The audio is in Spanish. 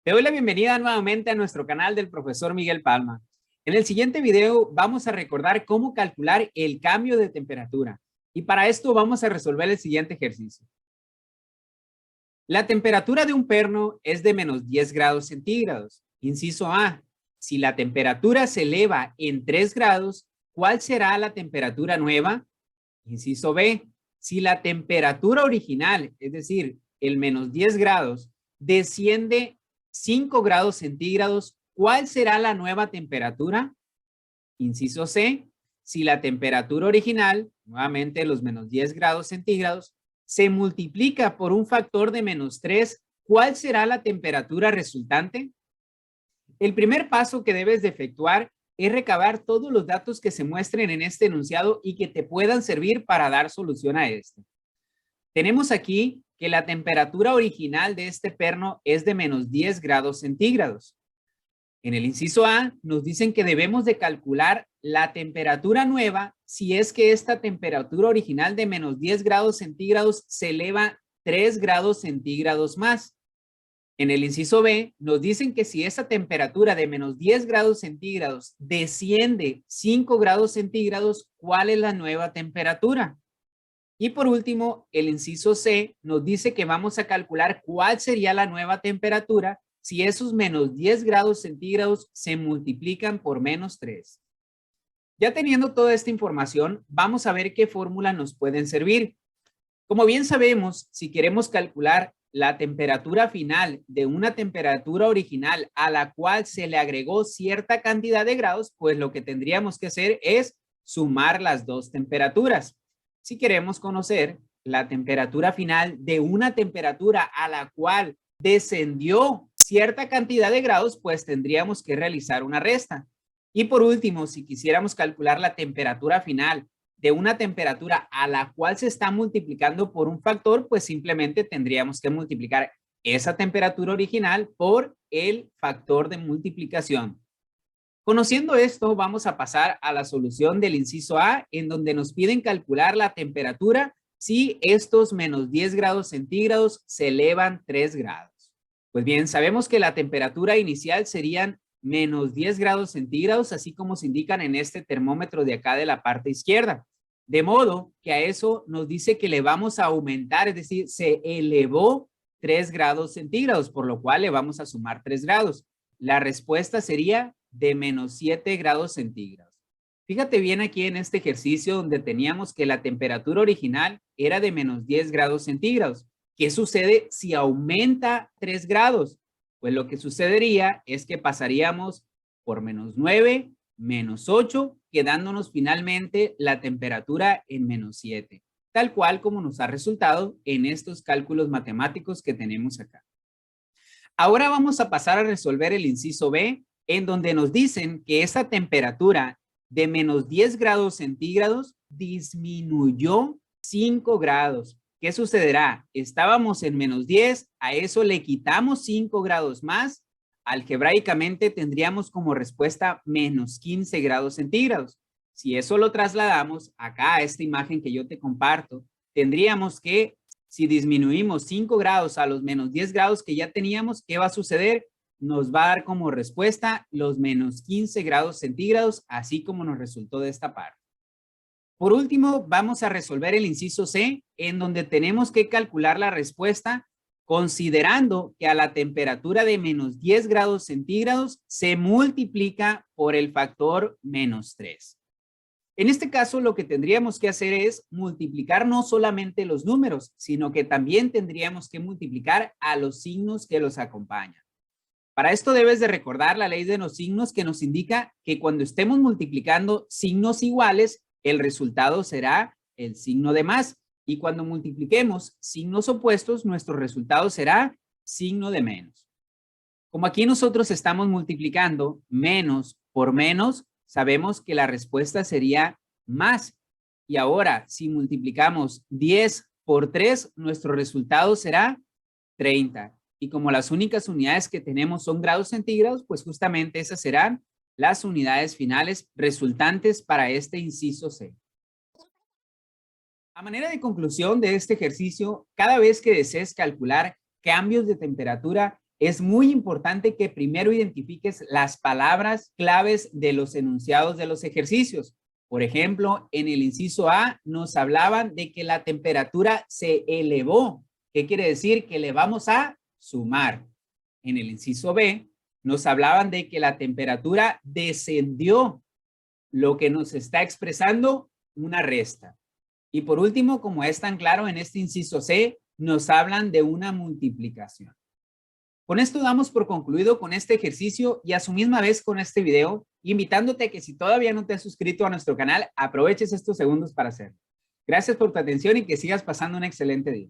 Te doy la bienvenida nuevamente a nuestro canal del profesor Miguel Palma. En el siguiente video vamos a recordar cómo calcular el cambio de temperatura. Y para esto vamos a resolver el siguiente ejercicio. La temperatura de un perno es de menos 10 grados centígrados. Inciso A. Si la temperatura se eleva en 3 grados, ¿cuál será la temperatura nueva? Inciso B. Si la temperatura original, es decir, el menos 10 grados, desciende 5 grados centígrados, ¿cuál será la nueva temperatura? Inciso C. Si la temperatura original, nuevamente los menos 10 grados centígrados, se multiplica por un factor de menos 3, ¿cuál será la temperatura resultante? El primer paso que debes de efectuar es recabar todos los datos que se muestren en este enunciado y que te puedan servir para dar solución a este. Tenemos aquí que la temperatura original de este perno es de menos 10 grados centígrados. En el inciso A nos dicen que debemos de calcular la temperatura nueva si es que esta temperatura original de menos 10 grados centígrados se eleva 3 grados centígrados más. En el inciso B nos dicen que si esa temperatura de menos 10 grados centígrados desciende 5 grados centígrados, ¿cuál es la nueva temperatura? Y por último, el inciso C nos dice que vamos a calcular cuál sería la nueva temperatura si esos menos 10 grados centígrados se multiplican por menos 3. Ya teniendo toda esta información, vamos a ver qué fórmula nos pueden servir. Como bien sabemos, si queremos calcular la temperatura final de una temperatura original a la cual se le agregó cierta cantidad de grados, pues lo que tendríamos que hacer es sumar las dos temperaturas. Si queremos conocer la temperatura final de una temperatura a la cual descendió cierta cantidad de grados, pues tendríamos que realizar una resta. Y por último, si quisiéramos calcular la temperatura final de una temperatura a la cual se está multiplicando por un factor, pues simplemente tendríamos que multiplicar esa temperatura original por el factor de multiplicación. Conociendo esto, vamos a pasar a la solución del inciso A, en donde nos piden calcular la temperatura si estos menos 10 grados centígrados se elevan 3 grados. Pues bien, sabemos que la temperatura inicial serían menos 10 grados centígrados, así como se indican en este termómetro de acá de la parte izquierda. De modo que a eso nos dice que le vamos a aumentar, es decir, se elevó 3 grados centígrados, por lo cual le vamos a sumar 3 grados. La respuesta sería de menos 7 grados centígrados. Fíjate bien aquí en este ejercicio donde teníamos que la temperatura original era de menos 10 grados centígrados. ¿Qué sucede si aumenta 3 grados? Pues lo que sucedería es que pasaríamos por menos 9, menos 8, quedándonos finalmente la temperatura en menos 7, tal cual como nos ha resultado en estos cálculos matemáticos que tenemos acá. Ahora vamos a pasar a resolver el inciso B, en donde nos dicen que esa temperatura de menos 10 grados centígrados disminuyó 5 grados. ¿Qué sucederá? Estábamos en menos 10, a eso le quitamos 5 grados más, algebraicamente tendríamos como respuesta menos 15 grados centígrados. Si eso lo trasladamos acá a esta imagen que yo te comparto, tendríamos que, si disminuimos 5 grados a los menos 10 grados que ya teníamos, ¿qué va a suceder? Nos va a dar como respuesta los menos 15 grados centígrados, así como nos resultó de esta parte. Por último, vamos a resolver el inciso C, en donde tenemos que calcular la respuesta considerando que a la temperatura de menos 10 grados centígrados se multiplica por el factor menos 3. En este caso, lo que tendríamos que hacer es multiplicar no solamente los números, sino que también tendríamos que multiplicar a los signos que los acompañan. Para esto debes de recordar la ley de los signos que nos indica que cuando estemos multiplicando signos iguales, el resultado será el signo de más. Y cuando multipliquemos signos opuestos, nuestro resultado será signo de menos. Como aquí nosotros estamos multiplicando menos por menos, sabemos que la respuesta sería más. Y ahora, si multiplicamos 10 por 3, nuestro resultado será 30. Y como las únicas unidades que tenemos son grados centígrados, pues justamente esas serán las unidades finales resultantes para este inciso C. A manera de conclusión de este ejercicio, cada vez que desees calcular cambios de temperatura, es muy importante que primero identifiques las palabras claves de los enunciados de los ejercicios. Por ejemplo, en el inciso A nos hablaban de que la temperatura se elevó. ¿Qué quiere decir? Que le vamos a sumar. En el inciso B nos hablaban de que la temperatura descendió, lo que nos está expresando una resta. Y por último, como es tan claro en este inciso C, nos hablan de una multiplicación. Con esto damos por concluido con este ejercicio y a su misma vez con este video, invitándote a que si todavía no te has suscrito a nuestro canal, aproveches estos segundos para hacerlo. Gracias por tu atención y que sigas pasando un excelente día.